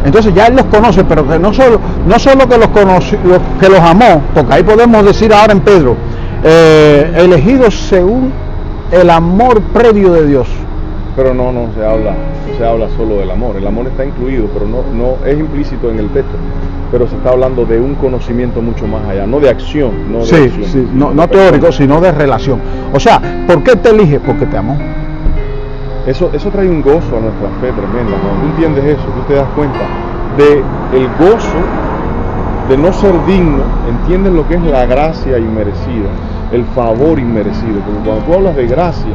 Entonces ya Él los conoce, pero que no solo que los conoce, que los amó, porque ahí podemos decir ahora en Pedro, elegidos según el amor previo de Dios. Pero no se habla solo del amor. El amor está incluido, pero no es implícito en el texto. Pero se está hablando de un conocimiento mucho más allá, no de acción, no teórico, sino de relación. O sea, ¿por qué te elige? Porque te amó. Eso trae un gozo a nuestra fe tremenda. Cuando tú entiendes eso, tú te das cuenta de el gozo de no ser digno, entiendes lo que es la gracia inmerecida, el favor inmerecido. Porque cuando tú hablas de gracia,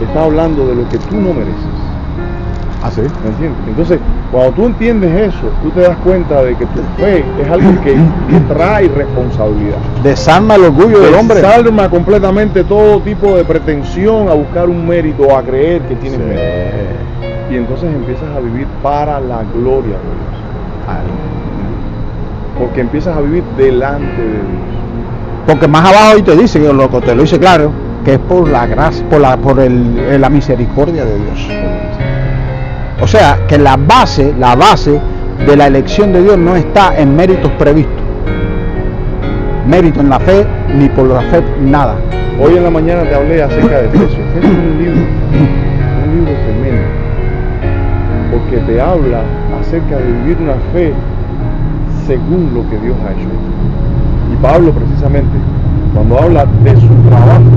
estás hablando de lo que tú no mereces. ¿Ah, sí? ¿Me entiendes? Entonces, cuando tú entiendes eso, tú te das cuenta de que tu fe es algo que trae responsabilidad. Desarma el orgullo del hombre. Desarma completamente todo tipo de pretensión a buscar un mérito o a creer que tienes mérito. Y entonces empiezas a vivir para la gloria de Dios. Porque empiezas a vivir delante de Dios. Porque más abajo ahí te dice, te lo dice claro, que es por la gracia, por la misericordia de Dios. O sea, que la base de la elección de Dios no está en méritos previstos. Mérito en la fe, ni por la fe, nada. Hoy en la mañana te hablé acerca de Efesios. Este es un libro tremendo. Porque te habla acerca de vivir una fe según lo que Dios ha hecho. Y Pablo precisamente, cuando habla de su trabajo,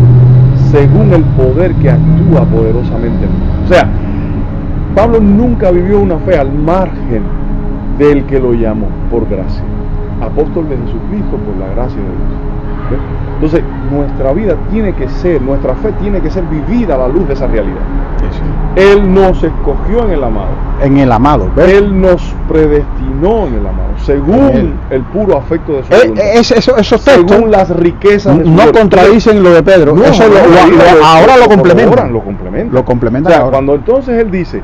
según el poder que actúa poderosamente. O sea, Pablo nunca vivió una fe al margen del que lo llamó por gracia. Apóstol de Jesucristo por la gracia de Dios. ¿Ves? Entonces, nuestra vida nuestra fe tiene que ser vivida a la luz de esa realidad. Sí. Él nos escogió en el amado. En el amado, ¿ves? Él nos predestinó en el amado, según el puro afecto de su voluntad. Esos textos, según las riquezas de su no contradicen lo de Pedro. Ahora lo complementan. Lo complementan. O sea, ahora. cuando entonces él dice,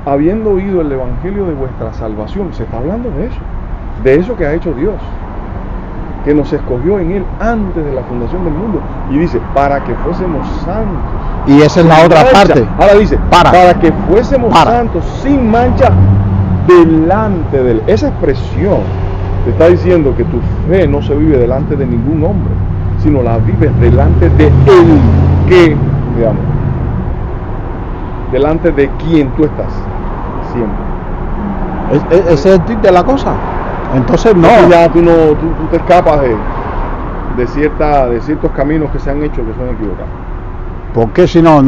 habiendo oído el evangelio de vuestra salvación, se está hablando de eso que ha hecho Dios, que nos escogió en él antes de la fundación del mundo, y dice, para que fuésemos santos. Y esa es la otra parte. Ahora dice, para que fuésemos santos sin mancha delante de él. Esa expresión te está diciendo que tu fe no se vive delante de ningún hombre, sino la vives delante de él, que, digamos, delante de quien tú estás siempre. Ese es el tip de la cosa. Entonces no. Ya tú te escapas de ciertos caminos que se han hecho que son equivocados. Porque si no,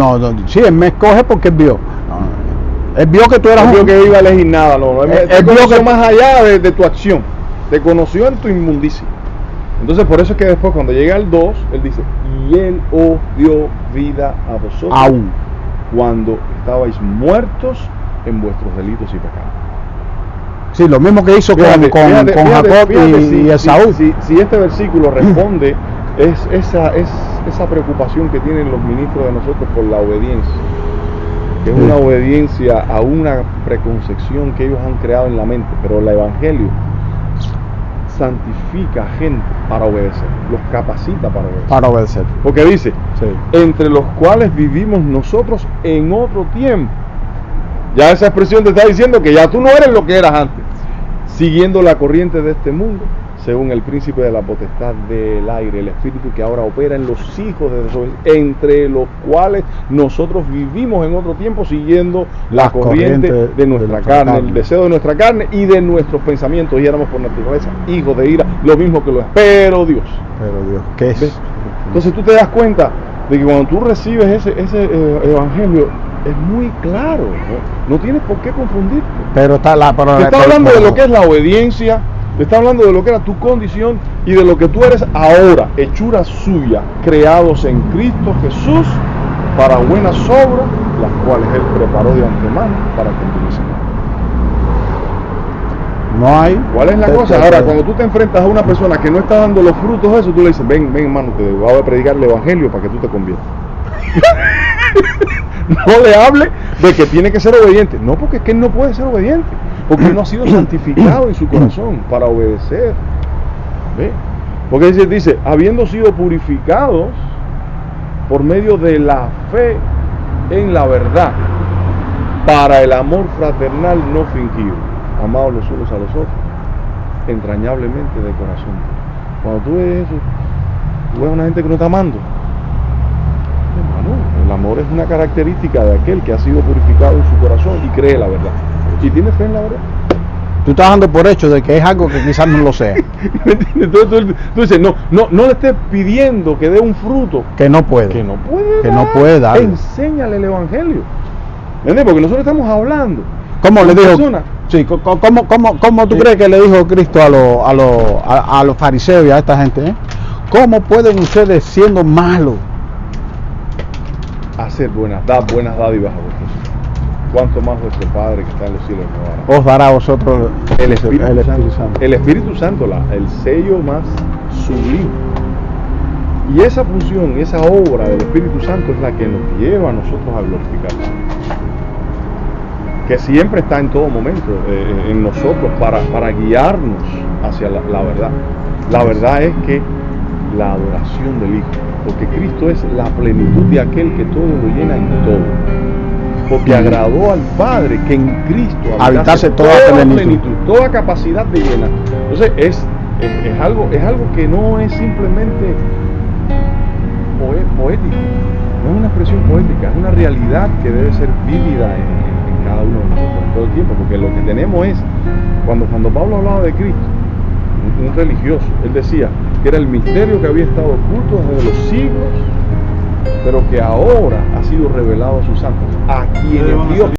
sí, él me escoge porque él vio. Él vio que tú eras él vio que iba a elegir nada, él vio que más allá de tu acción, te conoció en tu inmundicia. Entonces por eso es que después cuando llega el 2, él dice, y él os dio vida a vosotros aún cuando estabais muertos en vuestros delitos y pecados. Sí, lo mismo que hizo con Jacob y Esaú. Si este versículo responde esa preocupación que tienen los ministros de nosotros por la obediencia, que es una obediencia a una preconcepción que ellos han creado en la mente, pero el evangelio santifica a gente para obedecer, los capacita para obedecer. Porque dice, entre los cuales vivimos nosotros en otro tiempo. Ya esa expresión te está diciendo que ya tú no eres lo que eras antes, siguiendo la corriente de este mundo, según el príncipe de la potestad del aire, el espíritu que ahora opera en los hijos de desobediencia, entre los cuales nosotros vivimos en otro tiempo siguiendo la corriente de nuestra carne, el deseo de nuestra carne y de nuestros pensamientos, y éramos por naturaleza hijos de ira, lo mismo que lo es, pero Dios, ¿qué es? ¿ves? Entonces tú te das cuenta de que cuando tú recibes ese evangelio, es muy claro, no tienes por qué confundirte. Pero te está hablando de lo que es la obediencia, te está hablando de lo que era tu condición y de lo que tú eres ahora, hechura suya, creados en Cristo Jesús para buenas obras, las cuales Él preparó de antemano para que anduviésemos. No hay. ¿Cuál es la cosa? Ahora, cuando tú te enfrentas a una persona que no está dando los frutos de eso, tú le dices, ven hermano, te voy a predicar el evangelio para que tú te conviertas. No le hable de que tiene que ser obediente. No, porque es que él no puede ser obediente, porque él no ha sido santificado en su corazón para obedecer. ¿Ve? Porque dice, habiendo sido purificados por medio de la fe en la verdad, para el amor fraternal no fingido. amados los unos a los otros, entrañablemente de corazón. Cuando tú ves eso, tú ves a una gente que no está amando. Hermano, el amor es una característica de aquel que ha sido purificado en su corazón y cree la verdad. Y tiene fe en la verdad. Tú estás dando por hecho de que es algo que quizás no lo sea. ¿Me entiendes? Entonces tú dices, no le estés pidiendo que dé un fruto Que no puede. que no puede Que dar. no puede dar. Enséñale el evangelio. ¿Me entiendes? Porque nosotros estamos hablando. ¿Cómo le con dijo? personas. Sí, ¿cómo tú crees que le dijo Cristo a los fariseos y a esta gente? ¿Cómo pueden ustedes, siendo malos, Hacer dar buenas dádivas a vosotros? Cuánto más vuestro Padre que está en los cielos nos dará. os dará a vosotros El Espíritu Santo. Santo? El Espíritu Santo, el sello más sublime. Y esa función, esa obra del Espíritu Santo es la que nos lleva a nosotros a glorificar a Dios. Que siempre está en todo momento en nosotros para guiarnos hacia la verdad. La verdad es que la adoración del Hijo, porque Cristo es la plenitud de aquel que todo lo llena en todo. Porque agradó al Padre que en Cristo habitase toda plenitud, toda capacidad de llenar. Entonces es algo que no es simplemente poético, no es una expresión poética, es una realidad que debe ser vívida en cada uno de nosotros en todo el tiempo, porque lo que tenemos es, cuando Pablo hablaba de Cristo, un religioso, él decía que era el misterio que había estado oculto desde los siglos, pero que ahora ha sido revelado a sus santos, a quienes Dios